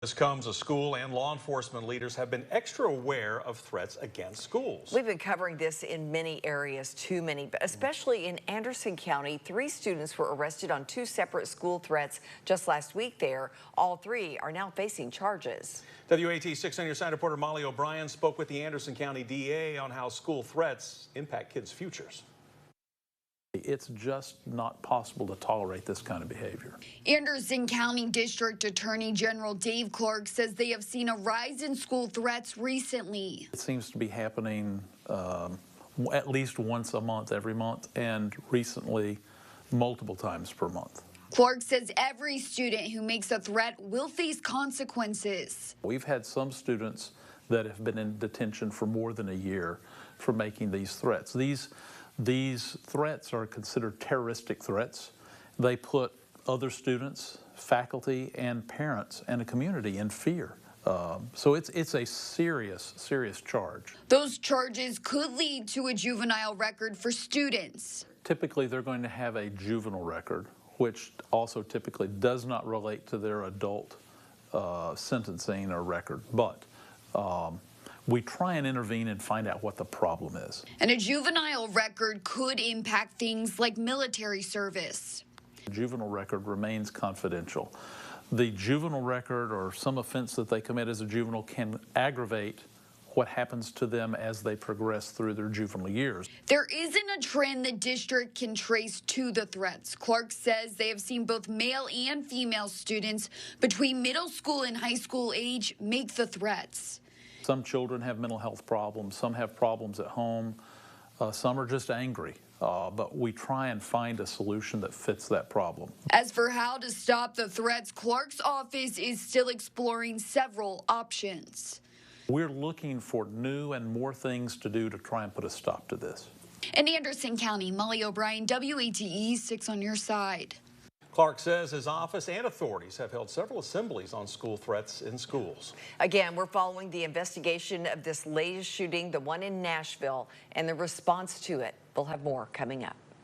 This comes as school and law enforcement leaders have been extra aware of threats against schools. We've been covering this in many areas, too many, but especially in Anderson County. 3 students were arrested on 2 separate school threats just last week there. All 3 are now facing charges. WAT 6 on your side reporter Molly O'Brien spoke with the Anderson County DA on how school threats impact kids' futures. It's just not possible to tolerate this kind of behavior. Anderson County District Attorney General Dave Clark says they have seen a rise in school threats recently. It seems to be happening at least once a month, every month, and recently multiple times per month. Clark says every student who makes a threat will face consequences. We've had some students that have been in detention for more than a year for making these threats. These threats are considered terroristic threats. They put other students, faculty, and parents and a community in fear. So it's a serious charge. Those charges could lead to a juvenile record for students. Typically, they're going to have a juvenile record, which also typically does not relate to their adult sentencing or record. But we try and intervene and find out what the problem is. And a juvenile record could impact things like military service. The juvenile record remains confidential. The juvenile record or some offense that they commit as a juvenile can aggravate what happens to them as they progress through their juvenile years. There isn't a trend the district can trace to the threats. Clark says they have seen both male and female students between middle school and high school age make the threats. Some children have mental health problems, some have problems at home, some are just angry, but we try and find a solution that fits that problem. As for how to stop the threats, Clark's office is still exploring several options. We're looking for new and more things to do to try and put a stop to this. In Anderson County, Molly O'Brien, WATE 6 on your side. Clark says his office and authorities have held several assemblies on school threats in schools. Again, we're following the investigation of this latest shooting, the one in Nashville, and the response to it. We'll have more coming up.